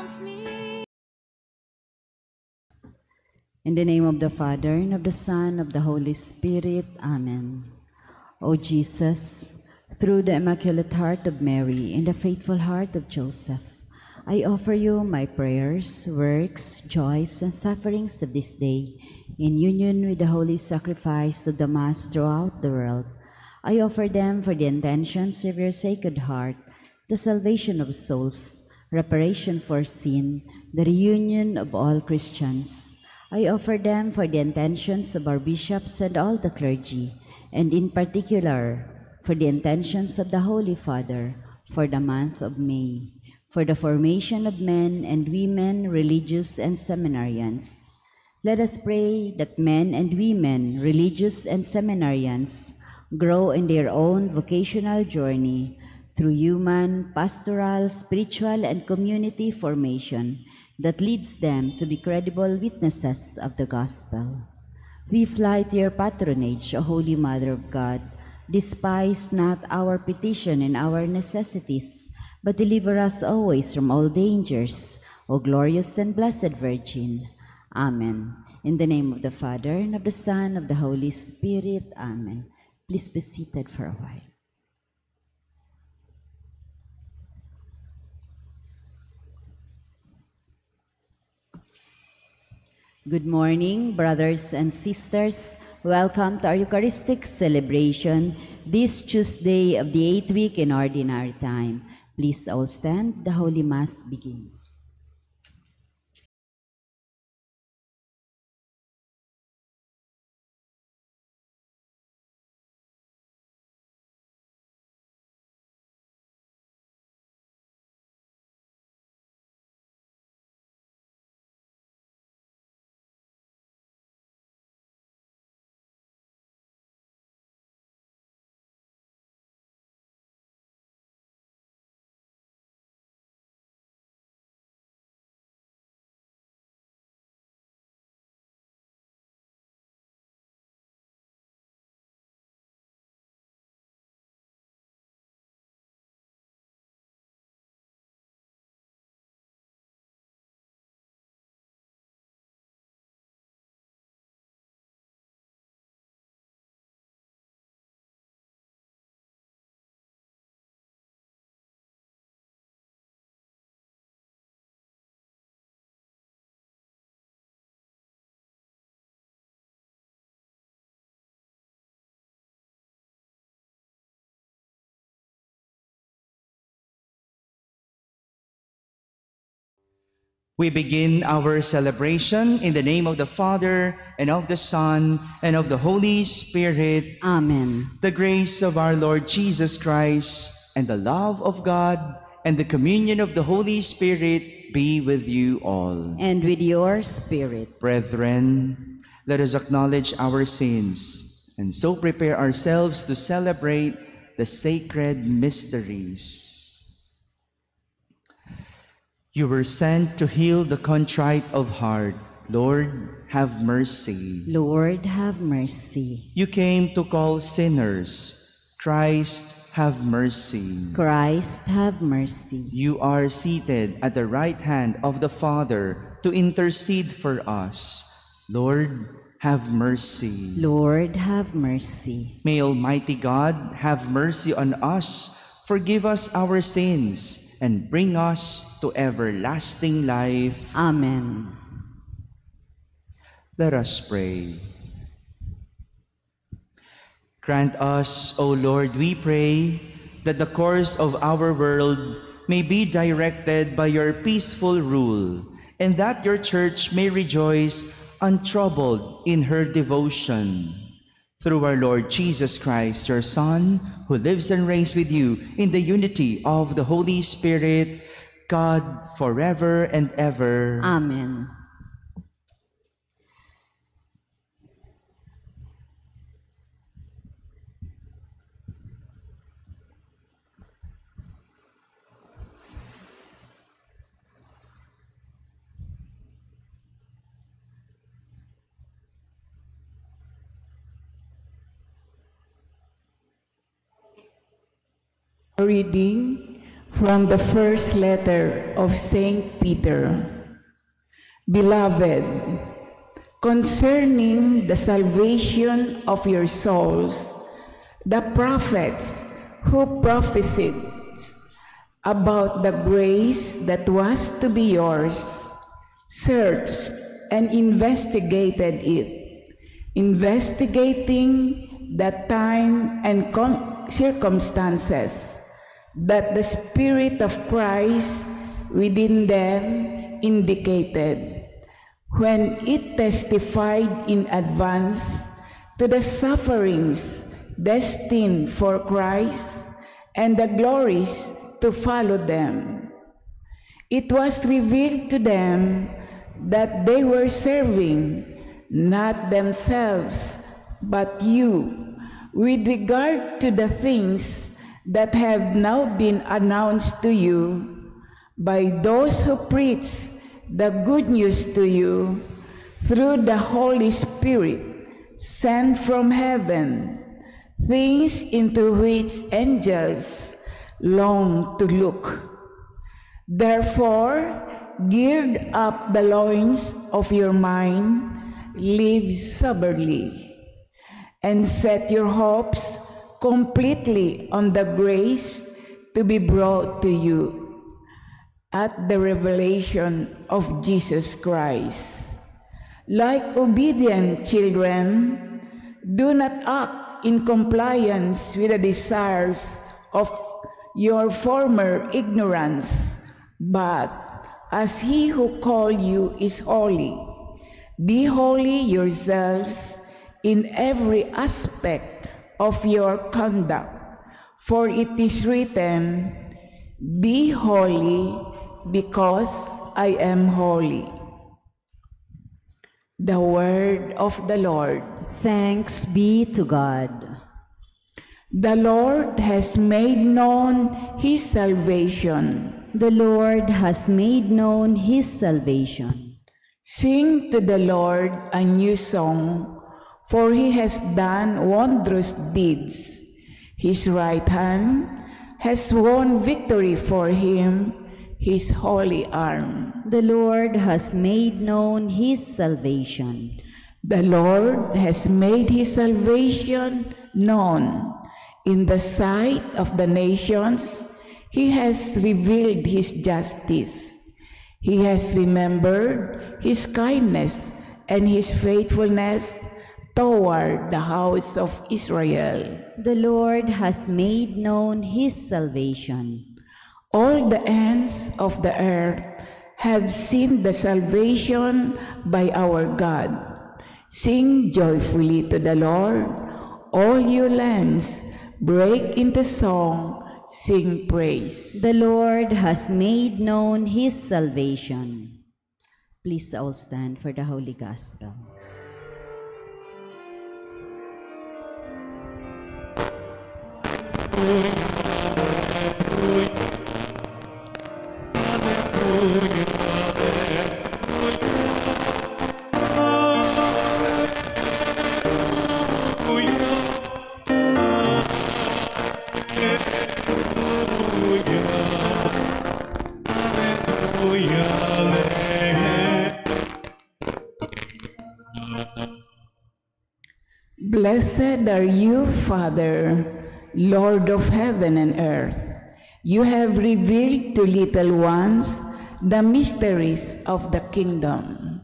surrounds me. In the name of the Father, and of the Son, and of the Holy Spirit. Amen. O Jesus, through the Immaculate Heart of Mary and the faithful heart of Joseph, I offer you my prayers, works, joys, and sufferings of this day, in union with the holy sacrifice of the Mass throughout the world. I offer them for the intentions of your Sacred Heart, the salvation of souls, reparation for sin, the reunion of all Christians. I offer them for the intentions of our bishops and all the clergy, and in particular for the intentions of the Holy Father for the month of May, for the formation of men and women, religious and seminarians. Let us pray that men and women, religious and seminarians, grow in their own vocational journey through human, pastoral, spiritual, and community formation that leads them to be credible witnesses of the gospel. We fly to your patronage, O Holy Mother of God. Despise not our petition and our necessities, but deliver us always from all dangers, O glorious and blessed Virgin. Amen. In the name of the Father, and of the Son, and of the Holy Spirit. Amen. Please be seated for a while. Good morning, brothers and sisters. Welcome to our Eucharistic celebration this Tuesday of the 8th week in Ordinary Time. Please all stand. The Holy Mass begins. We begin our celebration in the name of the Father, and of the Son, and of the Holy Spirit. Amen. The grace of our Lord Jesus Christ, and the love of God, and the communion of the Holy Spirit be with you all. And with your spirit. Brethren, let us acknowledge our sins, and so prepare ourselves to celebrate the sacred mysteries. You were sent to heal the contrite of heart. Lord, have mercy. Lord, have mercy. You came to call sinners. Christ, have mercy. Christ, have mercy. You are seated at the right hand of the Father to intercede for us. Lord, have mercy. Lord, have mercy. May Almighty God have mercy on us, forgive us our sins, and bring us to everlasting life. Amen. Let us pray. Grant us, O Lord, we pray, that the course of our world may be directed by your peaceful rule, and that your Church may rejoice untroubled in her devotion. Through our Lord Jesus Christ, your Son, who lives and reigns with you in the unity of the Holy Spirit, God, forever and ever. Amen. A reading From the first letter of Saint Peter. Beloved, concerning the salvation of your souls, the prophets who prophesied about the grace that was to be yours searched and investigated it, investigating the time and circumstances that the Spirit of Christ within them indicated, when it testified in advance to the sufferings destined for Christ and the glories to follow them. It was revealed to them that they were serving not themselves but you, with regard to the things that have now been announced to you by those who preach the good news to you through the Holy Spirit sent from heaven, things into which angels long to look. Therefore, gird up the loins of your mind, live soberly, and set your hopes completely on the grace to be brought to you at the revelation of Jesus Christ. Like obedient children, do not act in compliance with the desires of your former ignorance, but as he who called you is holy, be holy yourselves in every aspect of your conduct, for it is written, "Be holy, because I am holy." The word of the Lord. Thanks be to God. The Lord has made known his salvation. The Lord has made known his salvation. Sing to the Lord a new song, for he has done wondrous deeds. His right hand has won victory for him, his holy arm. The Lord has made known his salvation. The Lord has made his salvation known. In the sight of the nations, he has revealed his justice. He has remembered his kindness and his faithfulness toward the house of Israel. The Lord has made known his salvation. All the ends of the earth have seen the salvation by our God. Sing joyfully to the Lord, all you lands, break into song, sing praise. The Lord has made known his salvation. Please all stand for the Holy Gospel. Blessed are you, Father, Lord of heaven and earth. You have revealed to little ones the mysteries of the kingdom.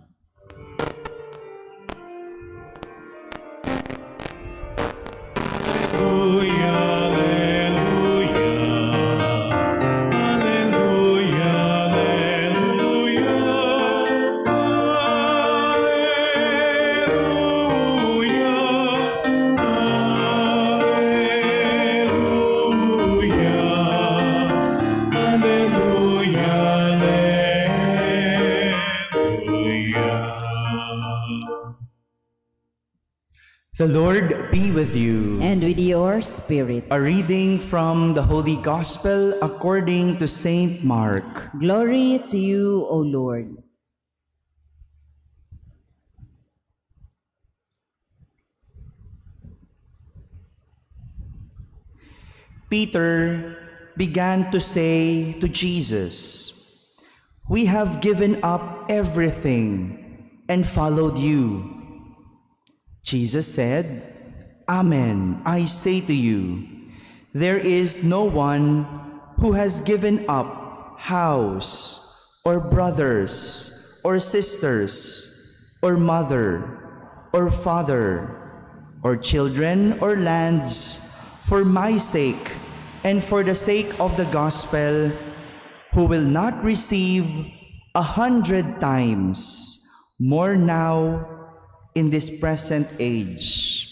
The Lord be with you. And with your spirit. A reading from the Holy Gospel according to Saint Mark. Glory to you, O Lord. Peter, began to say to Jesus, "We have given up everything and followed you." Jesus said, "Amen, I say to you, there is no one who has given up house or brothers or sisters or mother or father or children or lands for my sake and for the sake of the gospel, who will not receive 100 times more now in this present age,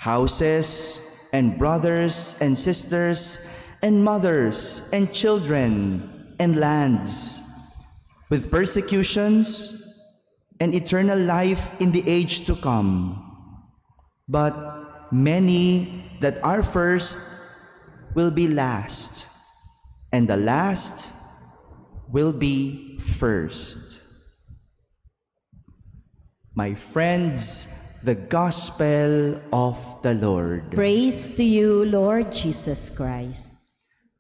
houses and brothers and sisters and mothers and children and lands, with persecutions and eternal life in the age to come. But many that are first will be last, and the last will be first." My friends, the gospel of the Lord. Praise to you, Lord Jesus Christ.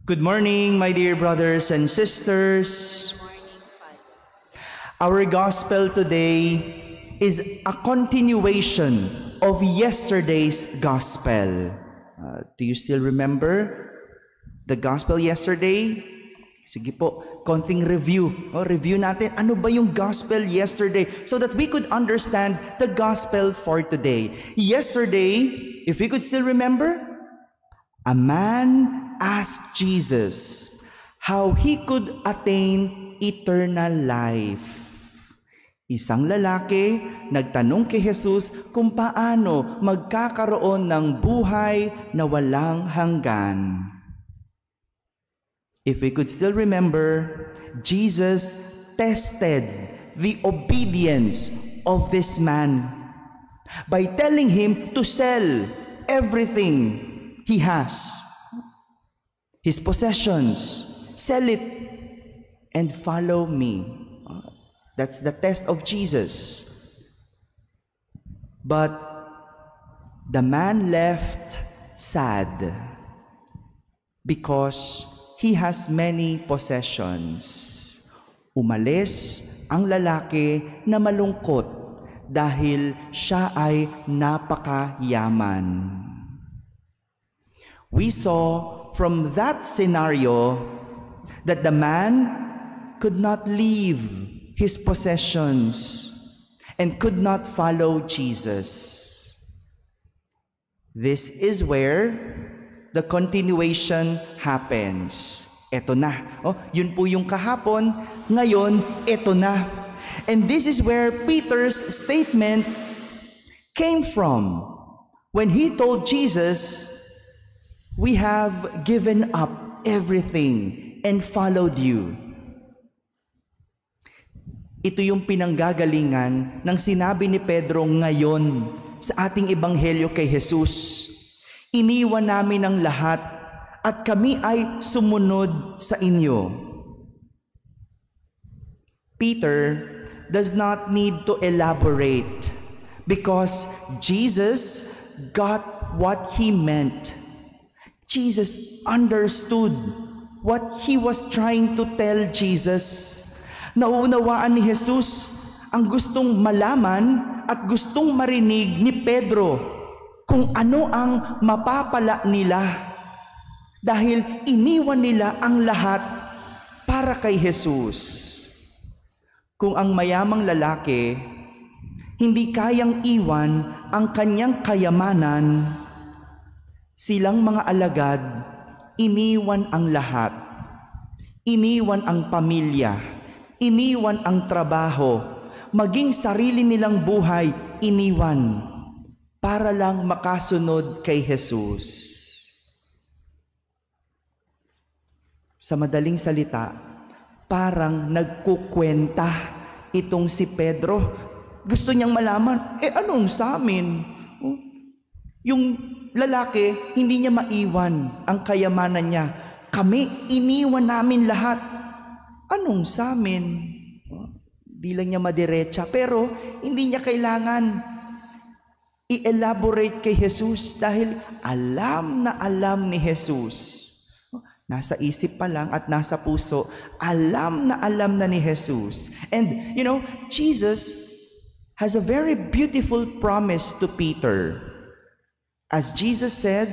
Good morning, my dear brothers and sisters. Our gospel today is a continuation of yesterday's gospel. Do you still remember the gospel yesterday? Sige po, konting review. Review natin, ano ba yung gospel yesterday so that we could understand the gospel for today. Yesterday, if we could still remember, a man asked Jesus how he could attain eternal life. Isang lalaki nagtanong kay Jesus kung paano magkakaroon ng buhay na walang hanggan. If we could still remember, Jesus tested the obedience of this man by telling him to sell everything he has, his possessions, sell it, and follow me. That's the test of Jesus. But the man left sad because he has many possessions. Umalis ang lalaki na malungkot dahil siya ay napakayaman. We saw from that scenario that the man could not leave his possessions and could not follow Jesus. This is where the continuation happens. Eto na. Yun po yung kahapon. Ngayon, eto na. And this is where Peter's statement came from. When he told Jesus, "We have given up everything and followed you." Ito yung pinanggagalingan ng sinabi ni Pedro ngayon sa ating ebanghelyo kay Jesus. Iniwan namin ang lahat at kami ay sumunod sa inyo. Peter does not need to elaborate because Jesus got what he meant. Jesus understood what he was trying to tell Jesus. Nauunawaan ni Jesus ang gustong malaman at gustong marinig ni Pedro kung ano ang mapapala nila dahil iniwan nila ang lahat para kay Jesus. Kung ang mayamang lalaki hindi kayang iwan ang kanyang kayamanan, silang mga alagad iniwan ang lahat. Iniwan ang pamilya, iniwan ang trabaho, maging sarili nilang buhay iniwan para lang makasunod kay Jesus. Sa madaling salita, parang nagkukwenta itong si Pedro. Gusto niyang malaman, anong sa amin? Yung lalaki, hindi niya maiwan ang kayamanan niya. Kami, iniwan namin lahat. Anong sa amin? Di lang niya madiretsa, pero hindi niya kailangan i-elaborate kay Jesus dahil alam na alam ni Jesus Nasa isip pa lang at nasa puso, alam na ni Jesus. And Jesus has a very beautiful promise to Peter. As Jesus said,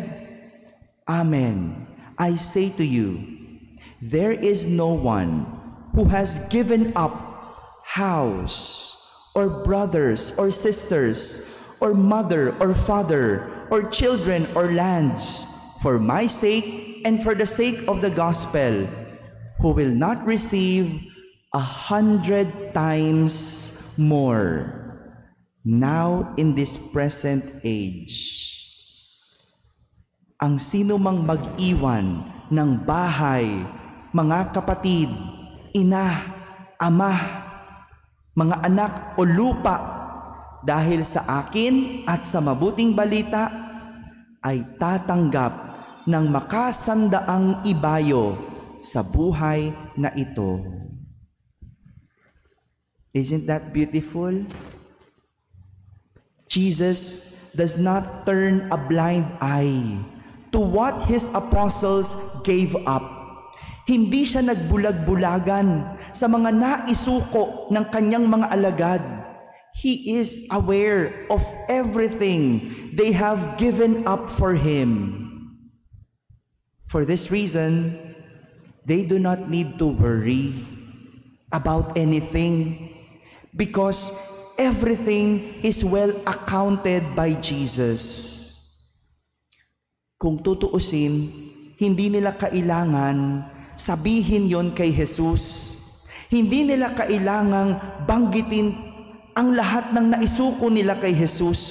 Amen, I say to you, there is no one who has given up house or brothers or sisters or mother or father or children or lands for my sake and for the sake of the gospel, who will not receive 100 times more now in this present age. Ang sino mang mag-iwan ng bahay, mga kapatid, ina, ama, mga anak o lupa dahil sa akin at sa mabuting balita, ay tatanggap ng makasandaang ibayo sa buhay na ito. Isn't that beautiful? Jesus does not turn a blind eye to what His apostles gave up. Hindi siya nagbulag-bulagan sa mga naisuko ng kanyang mga alagad. He is aware of everything they have given up for Him. For this reason, they do not need to worry about anything because everything is well accounted by Jesus. Kung tutuusin, hindi nila kailangan sabihin yon kay Jesus. Hindi nila kailangang banggitin ang lahat ng naisuko nila kay Jesus.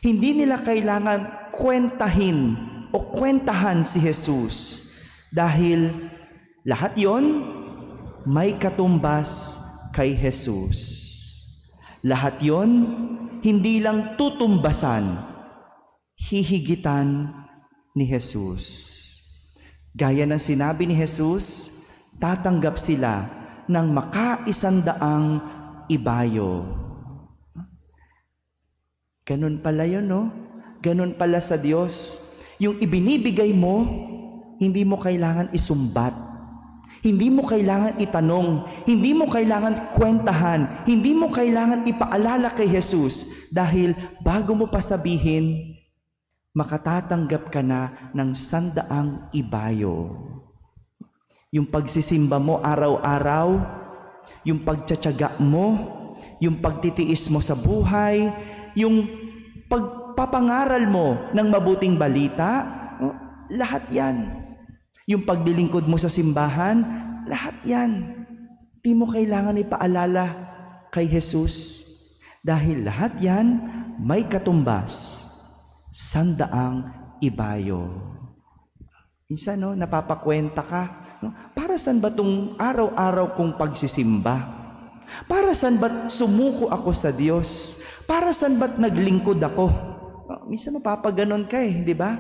Hindi nila kailangan kwentahin o kwentahan si Jesus. Dahil lahat yon may katumbas kay Jesus. Lahat yon hindi lang tutumbasan, hihigitan ni Jesus. Gaya ng sinabi ni Jesus, tatanggap sila ng makaisandaang ibayo. Ganun pala yun, no? Ganun pala sa Diyos. Yung ibinibigay mo, hindi mo kailangan isumbat. Hindi mo kailangan itanong. Hindi mo kailangan kwentahan. Hindi mo kailangan ipaalala kay Jesus. Dahil bago mo pa sabihin, makatatanggap ka na ng 100 ibayo. Yung pagsisimba mo araw-araw, yung pagtsatsaga mo, yung pagtitiis mo sa buhay, yung pagpapangaral mo ng mabuting balita, lahat yan. Yung pagdilingkod mo sa simbahan, lahat yan. Di mo kailangan ipaalala kay Jesus. Dahil lahat yan may katumbas. 100 ibayo. Minsan, napapakwenta ka, para saan ba itong araw-araw kong pagsisimba? Para saan ba't sumuko ako sa Diyos? Para saan ba't naglingkod ako? Minsan mapapaganon ka di ba?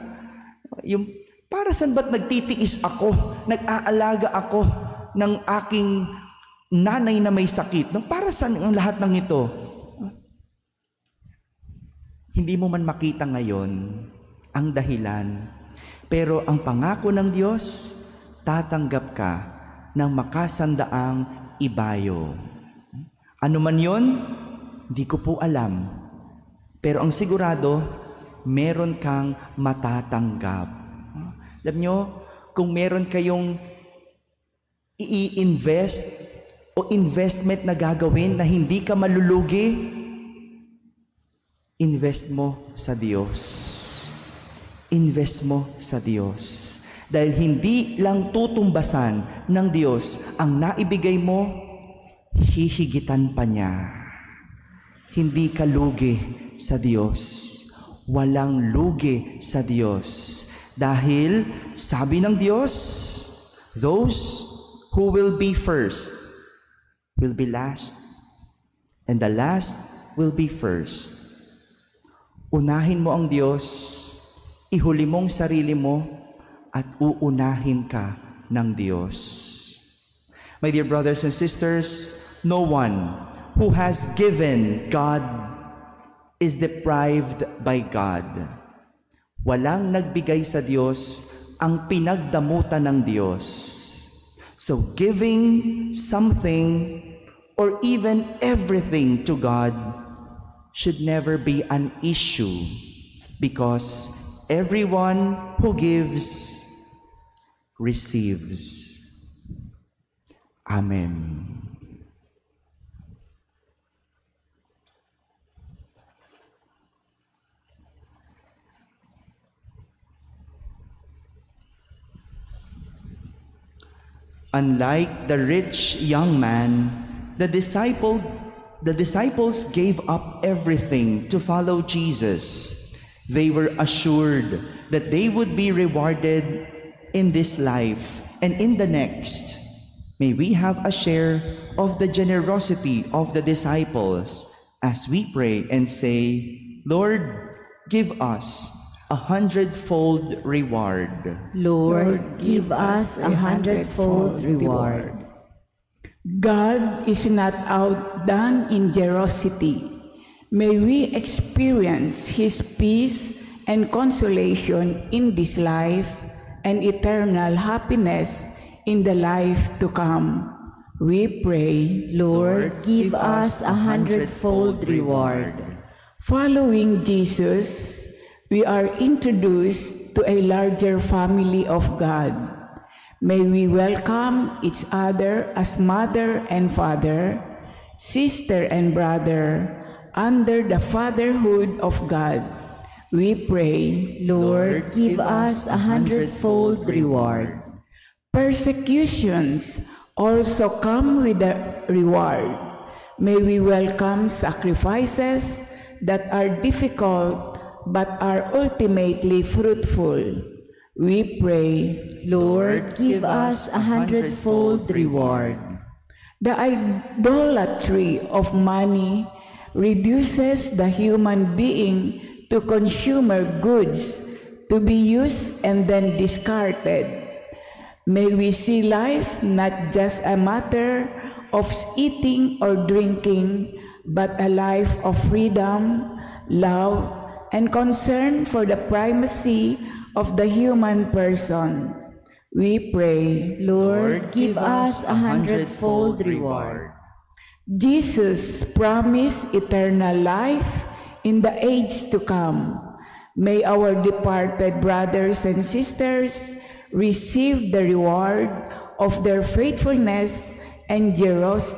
Yung, para saan ba't nagtitiis ako? Nag-aalaga ako ng aking nanay na may sakit? Para saan ang lahat ng ito? Hindi mo man makita ngayon ang dahilan. Pero ang pangako ng Diyos, tatanggap ka ng makasandaang ibayo. Ano man yon, hindi ko po alam. Pero ang sigurado, meron kang matatanggap. Alam nyo, kung meron kayong i-invest o investment na gagawin na hindi ka malulugi, invest mo sa Diyos. Invest mo sa Diyos. Dahil hindi lang tutumbasan ng Diyos ang naibigay mo, hihigitan pa niya. Hindi ka lugi sa Diyos. Walang lugi sa Diyos. Dahil sabi ng Diyos, those who will be first will be last, and the last will be first. Unahin mo ang Diyos, ihuli mong sarili mo, at uunahin ka ng Diyos. My dear brothers and sisters, no one who has given God is deprived by God. Walang nagbigay sa Diyos ang pinagdamutan ng Diyos. So giving something or even everything to God should never be an issue, because everyone who gives receives. Amen. Unlike the rich young man, the disciples gave up everything to follow Jesus. They were assured that they would be rewarded in this life and in the next. May we have a share of the generosity of the disciples as we pray and say, Lord, give us 100-fold reward. Lord, give us 100-fold reward. God is not outdone in generosity. May we experience His peace and consolation in this life and eternal happiness in the life to come. We pray, Lord, give us 100-fold reward. Following Jesus, we are introduced to a larger family of God. May we welcome each other as mother and father, sister and brother, under the fatherhood of God. We pray, Lord, give us 100-fold reward. Persecutions also come with a reward. May we welcome sacrifices that are difficult but are ultimately fruitful. We pray, Lord, give us 100-fold reward. the idolatry of money reduces the human being to consumer goods to be used and then discarded. May we see life not just a matter of eating or drinking, but a life of freedom, love, and concern for the primacy of the human person. We pray, Lord, give us 100-fold reward. Jesus promised eternal life in the age to come. May our departed brothers and sisters receive the reward of their faithfulness and generosity.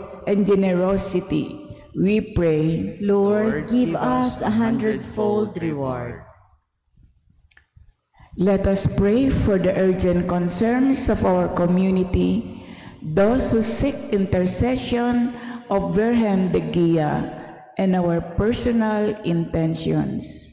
We pray, Lord, give us 100-fold reward. Let us pray for the urgent concerns of our community, those who seek intercession of Virgen de Guia, and our personal intentions.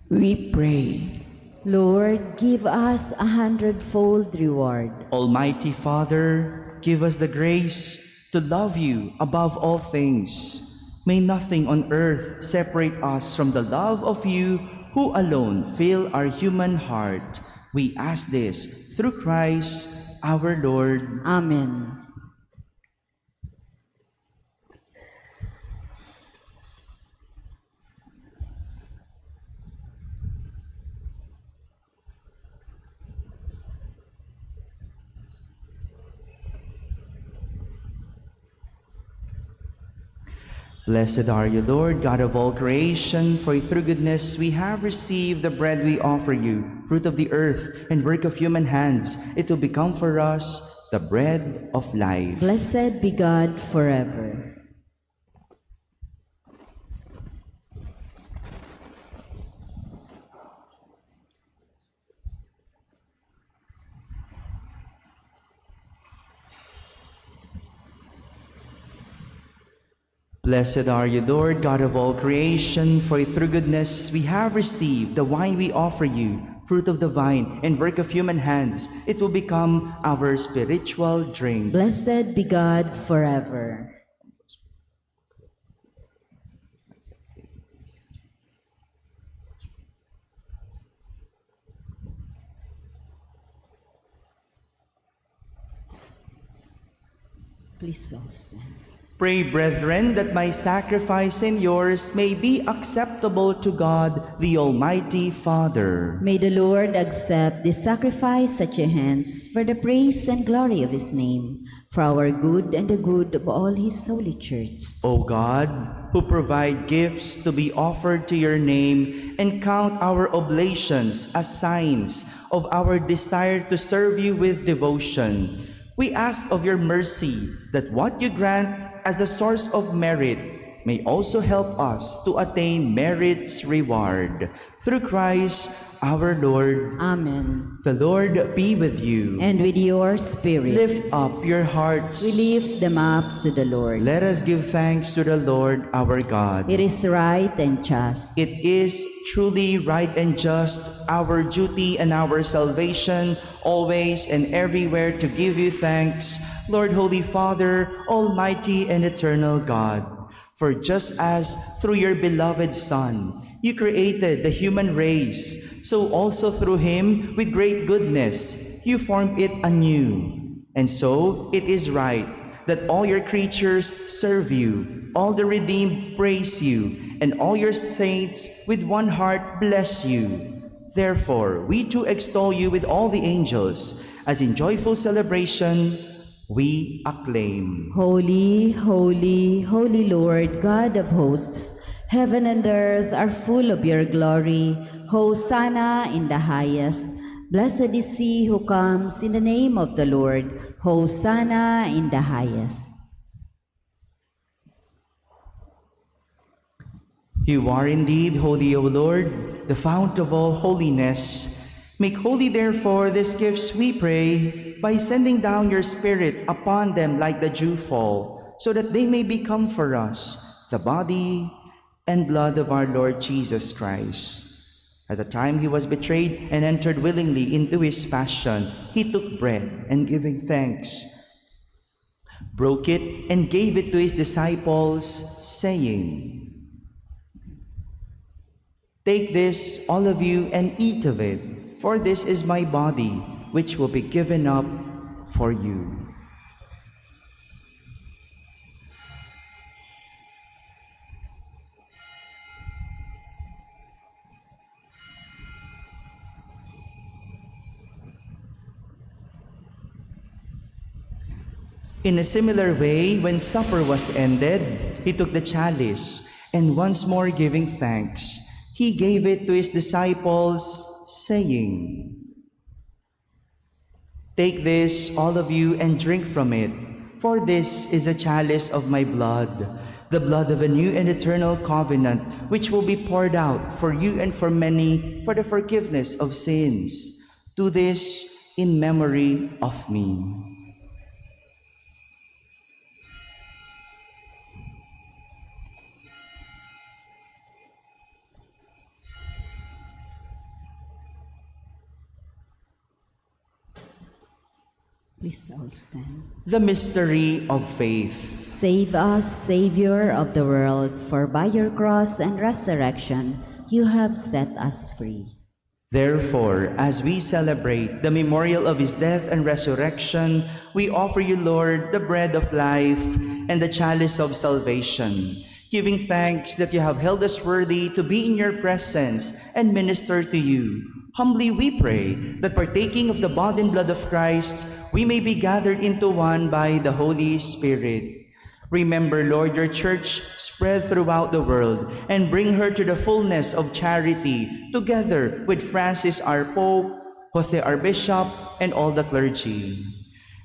We pray, Lord, give us 100-fold reward. Almighty Father, give us the grace to love you above all things. May nothing on earth separate us from the love of you, who alone fill our human heart. We ask this through Christ our Lord. Amen. Blessed are you, Lord, God of all creation, for through goodness we have received the bread we offer you, fruit of the earth and work of human hands. It will become for us the bread of life. Blessed be God forever. Blessed are you, Lord, God of all creation, for through goodness we have received the wine we offer you, fruit of the vine and work of human hands. It will become our spiritual drink. Blessed be God forever. Please all stand. Pray, brethren, that my sacrifice and yours may be acceptable to God, the Almighty Father. May the Lord accept this sacrifice at your hands for the praise and glory of his name, for our good and the good of all his holy church. O God, who provide gifts to be offered to your name and count our oblations as signs of our desire to serve you with devotion, we ask of your mercy that what you grant as the source of merit may also help us to attain merit's reward. Through Christ our Lord. Amen. The Lord be with you. And with your spirit. Lift up your hearts. We lift them up to the Lord. Let us give thanks to the Lord our God. It is right and just. It is truly right and just, our duty and our salvation, always and everywhere to give you thanks, Lord, Holy Father, Almighty and eternal God. For just as through your beloved Son, you created the human race, so also through him, with great goodness, you formed it anew. And so it is right that all your creatures serve you, all the redeemed praise you, and all your saints with one heart bless you. Therefore, we too extol you with all the angels, as in joyful celebration we acclaim. Holy, holy, holy Lord, God of hosts, heaven and earth are full of your glory. Hosanna in the highest. Blessed is he who comes in the name of the Lord. Hosanna in the highest. You are indeed holy, O Lord, the fount of all holiness. Make holy, therefore, these gifts, we pray, by sending down your Spirit upon them like the dewfall, so that they may become for us the body and blood of our Lord Jesus Christ. At the time he was betrayed and entered willingly into his passion, he took bread and, giving thanks, broke it and gave it to his disciples, saying, "Take this, all of you, and eat of it, for this is my body, which will be given up for you." In a similar way, when supper was ended, he took the chalice, and once more giving thanks, he gave it to his disciples, saying, "Take this, all of you, and drink from it, for this is a chalice of my blood, the blood of a new and eternal covenant, which will be poured out for you and for many for the forgiveness of sins. Do this in memory of me." Please all stand. The mystery of faith. Save us, Savior of the world, for by your cross and resurrection you have set us free. Therefore, as we celebrate the memorial of his death and resurrection, we offer you, Lord, the bread of life and the chalice of salvation, giving thanks that you have held us worthy to be in your presence and minister to you. Humbly we pray that, partaking of the body and blood of Christ, we may be gathered into one by the Holy Spirit. Remember, Lord, your church spread throughout the world, and bring her to the fullness of charity, together with Francis our Pope, Jose our Bishop, and all the clergy.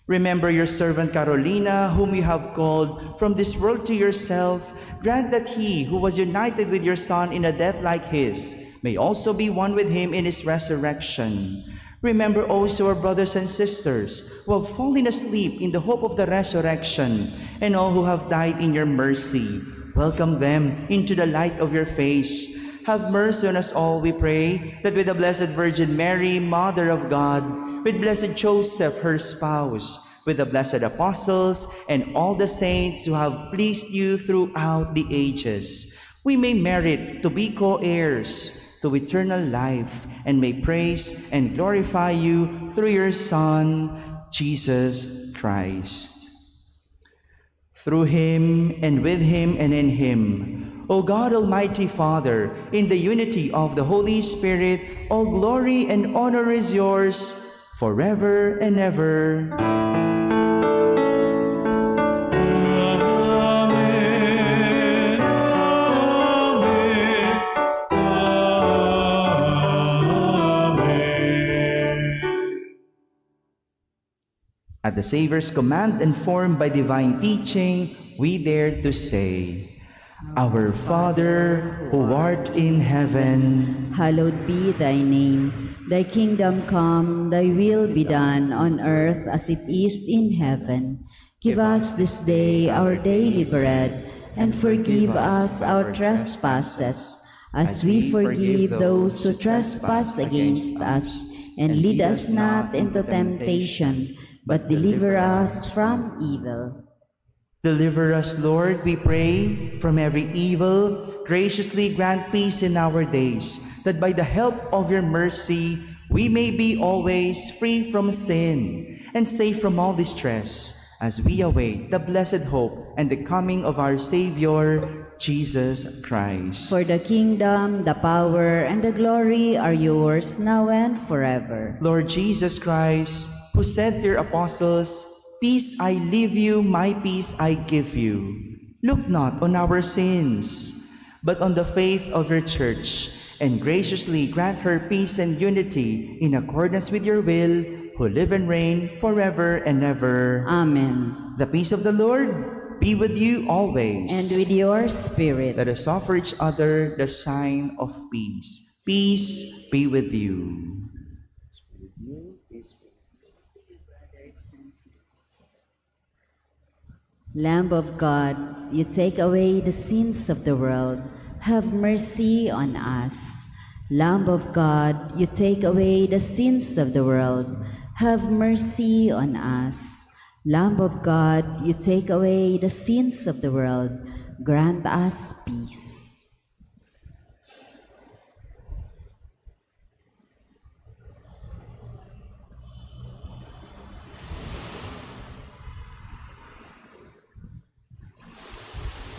Remember your servant Carolina, whom you have called from this world to yourself. Grant that he who was united with your Son in a death like his may also be one with him in his resurrection. Remember also our brothers and sisters who have fallen asleep in the hope of the resurrection, and all who have died in your mercy. Welcome them into the light of your face. Have mercy on us all, we pray, that with the Blessed Virgin Mary, Mother of God, with blessed Joseph, her spouse, with the blessed apostles, and all the saints who have pleased you throughout the ages, we may merit to be co-heirs to eternal life, and may praise and glorify you through your Son, Jesus Christ. through him, and with him, and in him. O God, Almighty Father, in the unity of the Holy Spirit, all glory and honor is yours forever and ever. At the Savior's command, informed by divine teaching, we dare to say, Our Father, who art in heaven, Hallowed be thy name. Thy kingdom come, thy will be done on earth as it is in heaven. Give us this day our daily bread, and forgive us our trespasses, as we forgive those who trespass against us. And lead us not into temptation, but deliver us from evil. Deliver us, Lord, we pray, from every evil. Graciously grant peace in our days, that by the help of your mercy we may be always free from sin and safe from all distress, as we await the blessed hope and the coming of our Savior, Jesus Christ. For the kingdom, the power, and the glory are yours now and forever. Lord Jesus Christ, who said to your apostles, Peace I leave you, my peace I give you. Look not on our sins, but on the faith of your church, and graciously grant her peace and unity in accordance with your will, who live and reign forever and ever. Amen. The peace of the Lord be with you always. And with your spirit. Let us offer each other the sign of peace. Peace be with you. Lamb of God, you take away the sins of the world. Have mercy on us. Lamb of God, you take away the sins of the world. Have mercy on us. Lamb of God, you take away the sins of the world. Grant us peace.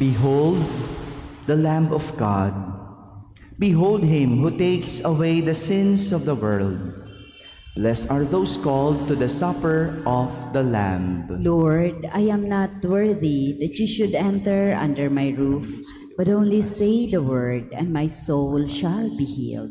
Behold the Lamb of God. Behold him who takes away the sins of the world. Blessed are those called to the supper of the Lamb. Lord, I am not worthy that you should enter under my roof, but only say the word, and my soul shall be healed.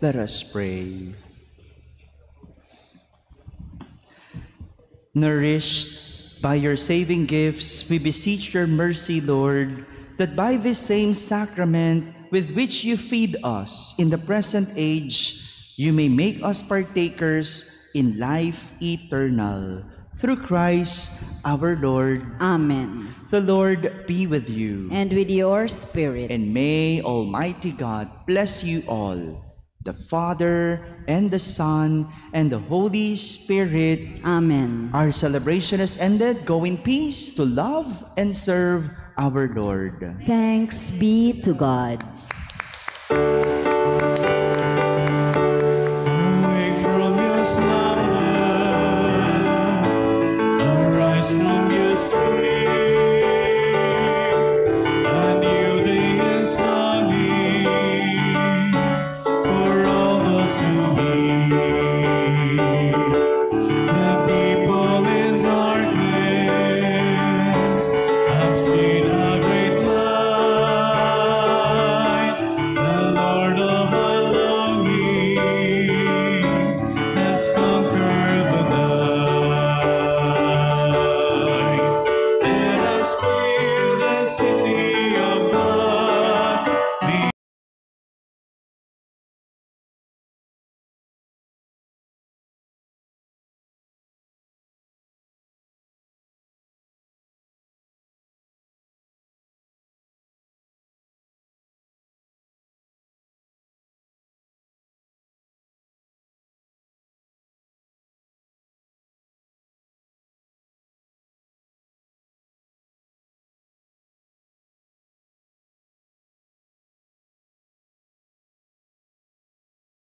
Let us pray. Nourished by your saving gifts, we beseech your mercy, Lord, that by this same sacrament with which you feed us in the present age, you may make us partakers in life eternal. Through Christ our Lord. Amen. The Lord be with you. And with your spirit. And may Almighty God bless you all, the Father, and the Son, and the Holy Spirit. Amen. Our celebration is ended. Go in peace to love and serve our Lord. Thanks be to God.